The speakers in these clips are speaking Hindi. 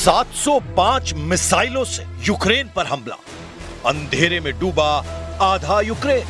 705 मिसाइलों से यूक्रेन पर हमला, अंधेरे में डूबा आधा यूक्रेन।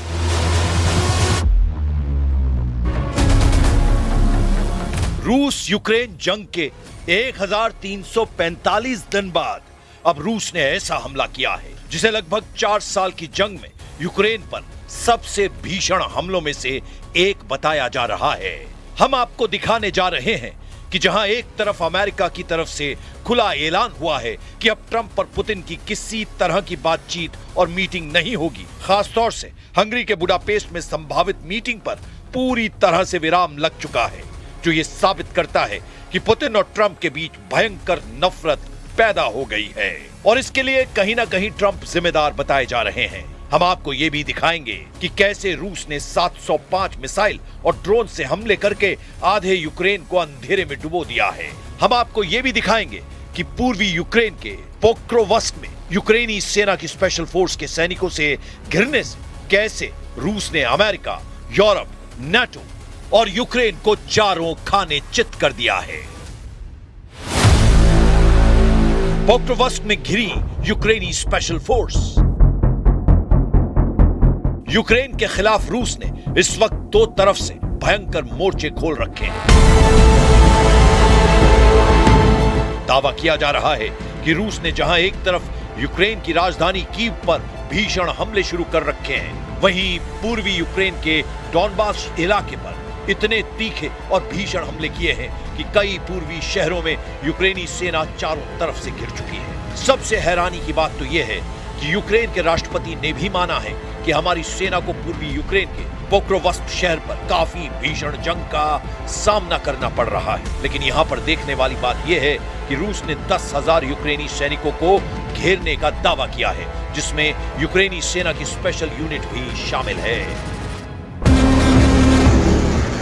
रूस यूक्रेन जंग के 1345 दिन बाद अब रूस ने ऐसा हमला किया है जिसे लगभग 4 साल की जंग में यूक्रेन पर सबसे भीषण हमलों में से एक बताया जा रहा है। हम आपको दिखाने जा रहे हैं कि जहां एक तरफ अमेरिका की तरफ से खुला ऐलान हुआ है कि अब ट्रंप और पुतिन की किसी तरह की बातचीत और मीटिंग नहीं होगी, खासतौर से हंगरी के बुडापेस्ट में संभावित मीटिंग पर पूरी तरह से विराम लग चुका है, जो ये साबित करता है कि पुतिन और ट्रंप के बीच भयंकर नफरत पैदा हो गई है और इसके लिए कहीं ना कहीं ट्रंप जिम्मेदार बताए जा रहे हैं। हम आपको ये भी दिखाएंगे कि कैसे रूस ने 705 मिसाइल और ड्रोन से हमले करके आधे यूक्रेन को अंधेरे में डुबो दिया है। हम आपको ये भी दिखाएंगे कि पूर्वी यूक्रेन के पोक्रोवस्क में यूक्रेनी सेना की स्पेशल फोर्स के सैनिकों से घिरने से कैसे रूस ने अमेरिका, यूरोप, नाटो और यूक्रेन को चारों खाने चित कर दिया है। पोक्रोवस्क में घिरी यूक्रेनी स्पेशल फोर्स। यूक्रेन के खिलाफ रूस ने इस वक्त दो तरफ से भयंकर मोर्चे खोल रखे हैं। दावा किया जा रहा है कि रूस ने जहां एक तरफ यूक्रेन की राजधानी कीव पर भीषण हमले शुरू कर रखे हैं, वहीं पूर्वी यूक्रेन के डॉनबास इलाके पर इतने तीखे और भीषण हमले किए हैं कि कई पूर्वी शहरों में यूक्रेनी सेना चारों तरफ से घिर चुकी है। सबसे हैरानी की बात तो यह है कि यूक्रेन के राष्ट्रपति ने भी माना है कि हमारी सेना को पूर्वी यूक्रेन के पोक्रोवस्क शहर पर काफी भीषण जंग का सामना करना पड़ रहा है। लेकिन यहाँ पर देखने वाली बात यह है कि रूस ने 10,000 यूक्रेनी सैनिकों को घेरने का दावा किया है, जिसमें यूक्रेनी सेना की स्पेशल यूनिट भी शामिल है।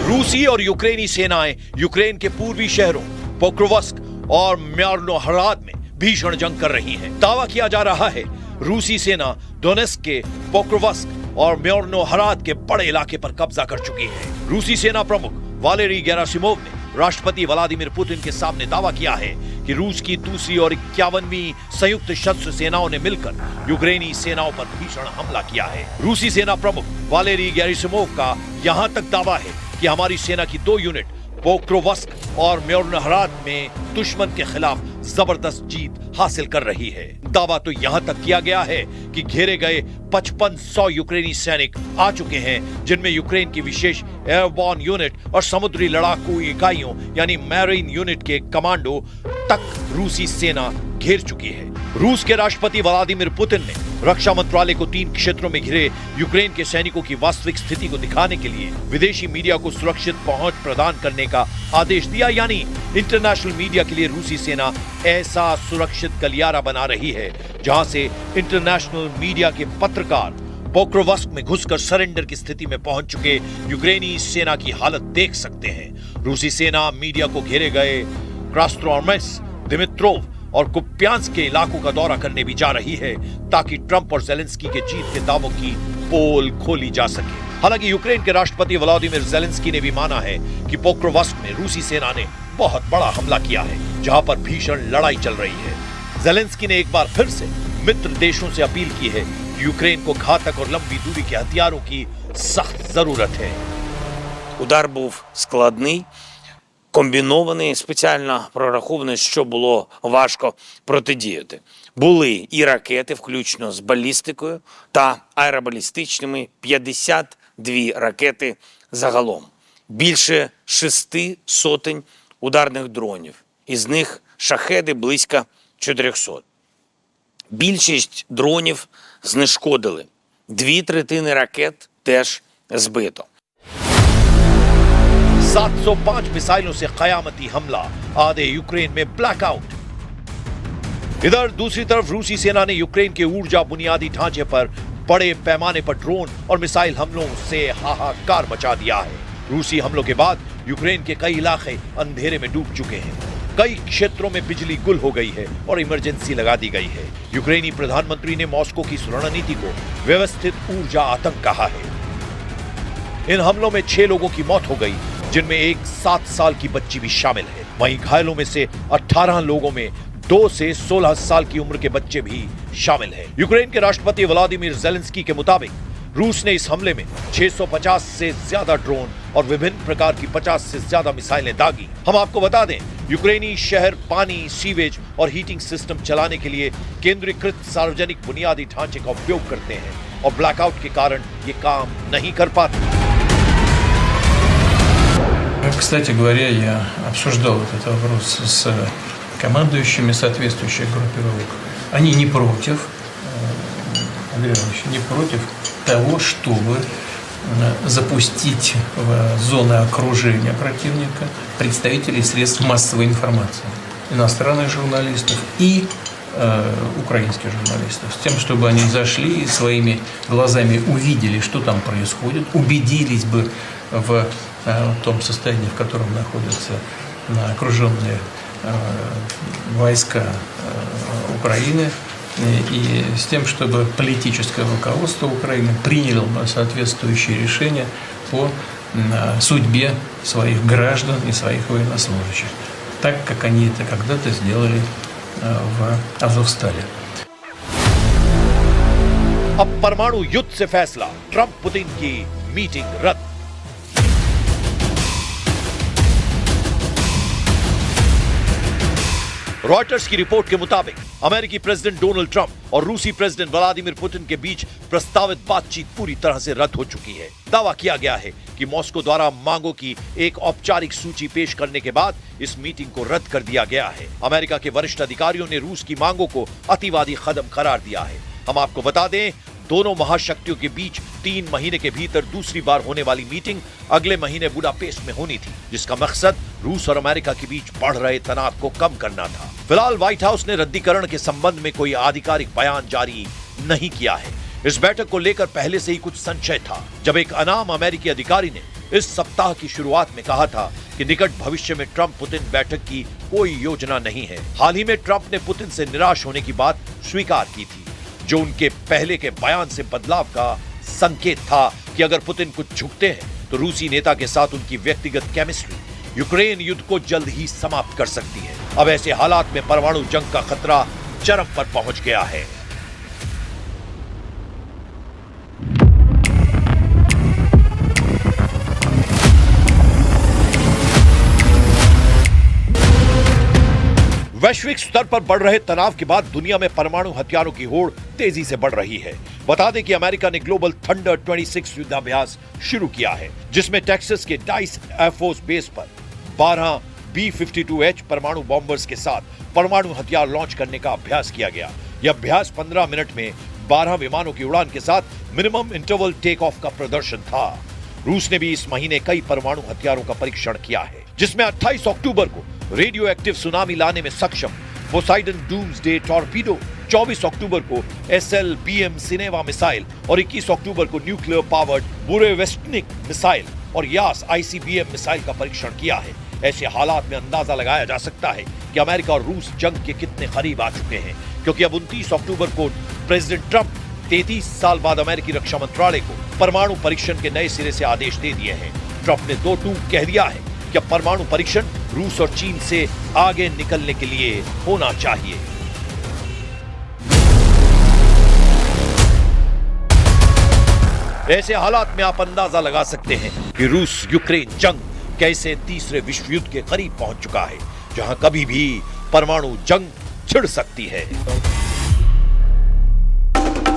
रूसी और यूक्रेनी सेनाएं यूक्रेन के पूर्वी शहरों पोक्रोवस्क और म्यार्नोहराद में भीषण जंग कर रही हैं। दावा किया जा रहा है रूसी सेना डोनेस्क के पोक्रोवस्क और म्यार्नोहराद के बड़े इलाके पर कब्जा कर चुकी है। रूसी सेना प्रमुख वालेरी गेरासिमोव ने राष्ट्रपति व्लादिमीर पुतिन के सामने दावा किया है कि रूस की दूसरी और 51वीं संयुक्त सशस्त्र सेनाओं ने मिलकर यूक्रेनी सेनाओं पर भीषण हमला किया है। रूसी सेना प्रमुख वालेरी गेरासिमोव का यहां तक दावा है कि हमारी सेना की 2 यूनिट पोक्रोवस्क और म्यार्नोहराद में दुश्मन के खिलाफ जबरदस्त जीत हासिल कर रही है। दावा तो यहां तक किया गया है कि घेरे गए 5500 यूक्रेनी सैनिक आ चुके हैं, जिनमें यूक्रेन की विशेष एयरबॉर्न यूनिट और समुद्री लड़ाकू इकाइयों यानी मैरीन यूनिट के कमांडो तक रूसी सेना घेर चुकी है। रूस के राष्ट्रपति व्लादिमीर पुतिन ने रक्षा मंत्रालय को 3 क्षेत्रों में घिरे यूक्रेन के सैनिकों की वास्तविक स्थिति को दिखाने के लिए विदेशी मीडिया को सुरक्षित पहुंच प्रदान करने का आदेश दिया, यानी इंटरनेशनल मीडिया के लिए रूसी सेना ऐसा सुरक्षित गलियारा बना रही है जहां से इंटरनेशनल मीडिया के पत्रकार पोक्रोवस्क में घुसकर सरेंडर की स्थिति में पहुंच चुके यूक्रेनी सेना की हालत देख सकते हैं। रूसी सेना मीडिया को घेरे गए क्रास्नोयार्स्क, दिमित्रोव और कुप्यांस्क के इलाकों का दौरा करने भी जा रही है ताकि ट्रंप और ज़ेलेंस्की के जीत के दावों की पोल खोली जा सके। हालांकि यूक्रेन के राष्ट्रपति व्लादिमीर ज़ेलेंस्की ने भी माना है कि पोक्रोवस्क में रूसी सेना ने बहुत बड़ा हमला किया है, जहां पर भीषण लड़ाई चल रही है। ज़ेलेंस्की ने एक बार फिर से मित्र देशों से अपील की है कि यूक्रेन को घातक और लंबी दूरी के हथियारों की सख्त जरूरत है। Удар був складний, комбінований, спеціально прорахований, що було важко протидіяти. Були і ракети, включно з балістикою та аеробалістичними, 52 ракети загалом. Більше 600 ударних дронів, із них шахеди близько 400. Більшість дронів знешкодили, 2/3 ракет теж збито. 705 मिसाइलों से कयामती हमला, आधे यूक्रेन में ब्लैकआउट। इधर दूसरी तरफ रूसी सेना ने यूक्रेन के ऊर्जा बुनियादी ढांचे पर बड़े पैमाने पर ड्रोन और मिसाइल हमलों से हाहाकार मचा दिया है। रूसी हमलों के बाद यूक्रेन के कई इलाके अंधेरे में डूब चुके हैं। कई क्षेत्रों में बिजली गुल हो गई है और इमरजेंसी लगा दी गई है। यूक्रेनी प्रधानमंत्री ने मॉस्को की इस रणनीति को व्यवस्थित ऊर्जा आतंक कहा है। इन हमलों में 6 लोगों की मौत हो गई, जिनमें एक 7 साल की बच्ची भी शामिल है। वहीं घायलों में से 18 लोगों में 2 से 16 साल की उम्र के बच्चे भी शामिल हैं। यूक्रेन के राष्ट्रपति व्लादिमीर ज़ेलेंस्की के मुताबिक रूस ने इस हमले में 650 से ज्यादा ड्रोन और विभिन्न प्रकार की 50 से ज्यादा मिसाइलें दागी। हम आपको बता दें, यूक्रेनी शहर पानी, सीवेज और हीटिंग सिस्टम चलाने के लिए केंद्रीकृत सार्वजनिक बुनियादी ढांचे का उपयोग करते हैं और ब्लैकआउट के कारण ये काम नहीं कर पाते। Кстати говоря, я обсуждал этот вопрос с командующими соответствующих группировок. Они не против, Андрей Иванович, не против того, чтобы запустить в зоны окружения противника представителей средств массовой информации, иностранных журналистов и украинских журналистов, с тем, чтобы они зашли и своими глазами увидели, что там происходит, убедились бы в том состоянии, в котором находятся окруженные войска Украины, и с тем, чтобы политическое руководство Украины приняло соответствующие решения по судьбе своих граждан и своих военнослужащих, так как они это когда-то сделали в Азовстале. अब परमाणु युद्ध से फैसला, ट्रंप पुतिन की मीटिंग रद्द। रॉयटर्स की रिपोर्ट के मुताबिक अमेरिकी प्रेसिडेंट डोनाल्ड ट्रंप और रूसी प्रेसिडेंट व्लादिमीर पुतिन के बीच प्रस्तावित बातचीत पूरी तरह से रद्द हो चुकी है। दावा किया गया है कि मॉस्को द्वारा मांगों की एक औपचारिक सूची पेश करने के बाद इस मीटिंग को रद्द कर दिया गया है। अमेरिका के वरिष्ठ अधिकारियों ने रूस की मांगों को अतिवादी कदम करार दिया है। हम आपको बता दें, दोनों महाशक्तियों के बीच 3 महीने के भीतर दूसरी बार होने वाली मीटिंग अगले महीने बुडापेस्ट में होनी थी, जिसका मकसद रूस और अमेरिका के बीच बढ़ रहे तनाव को कम करना था। फिलहाल व्हाइट हाउस ने रद्दीकरण के संबंध में कोई आधिकारिक बयान जारी नहीं किया है। इस बैठक को लेकर पहले से ही कुछ संशय था, जब एक अनाम अमेरिकी अधिकारी ने इस सप्ताह की शुरुआत में कहा था कि निकट भविष्य में ट्रंप पुतिन बैठक की कोई योजना नहीं है। हाल ही में ट्रंप ने पुतिन से निराश होने की बात स्वीकार की थी, जो उनके पहले के बयान से बदलाव का संकेत था कि अगर पुतिन कुछ झुकते हैं तो रूसी नेता के साथ उनकी व्यक्तिगत केमिस्ट्री यूक्रेन युद्ध को जल्द ही समाप्त कर सकती है। अब ऐसे हालात में परमाणु जंग का खतरा चरम पर पहुंच गया है। वैश्विक स्तर पर बढ़ रहे तनाव के बाद दुनिया में परमाणु हथियारों की होड़ तेजी से बढ़ रही है। बता दें कि अमेरिका ने ग्लोबल थंडर 26 युद्धाभ्यास शुरू किया है, जिसमें टेक्सास के डाइस एयरफोर्स बेस पर 12 B-52H परमाणु बॉम्बर्स के साथ परमाणु हथियार लॉन्च करने का अभ्यास किया गया। यह अभ्यास 15 मिनट में 12 विमानों की उड़ान के साथ मिनिमम इंटरवल टेक ऑफ का प्रदर्शन था। रूस ने भी इस महीने कई परमाणु हथियारों का परीक्षण किया है, जिसमें 28 अक्टूबर को रेडियो एक्टिव सुनामी लाने में सक्षम पोसाइडन डूम्सडे टॉर्पीडो, 24 अक्टूबर को SLBM सिनेवा मिसाइल और 21 अक्टूबर को न्यूक्लियर पावर्ड बुरेवेस्टनिक मिसाइल और यास ICBM मिसाइल का परीक्षण किया है। ऐसे हालात में अंदाजा लगाया जा सकता है कि अमेरिका और रूस जंग के कितने करीब आ चुके हैं, क्योंकि अब 29 अक्टूबर को प्रेसिडेंट ट्रंप 33 साल बाद अमेरिकी रक्षा मंत्रालय को परमाणु परीक्षण के नए सिरे से आदेश दे दिए हैं। ट्रंप ने 2 टूक कह दिया है कि अब परमाणु परीक्षण रूस और चीन से आगे निकलने के लिए होना चाहिए। ऐसे हालात में आप अंदाजा लगा सकते हैं कि रूस यूक्रेन जंग कैसे तीसरे विश्व युद्ध के करीब पहुंच चुका है, जहां कभी भी परमाणु जंग छिड़ सकती है।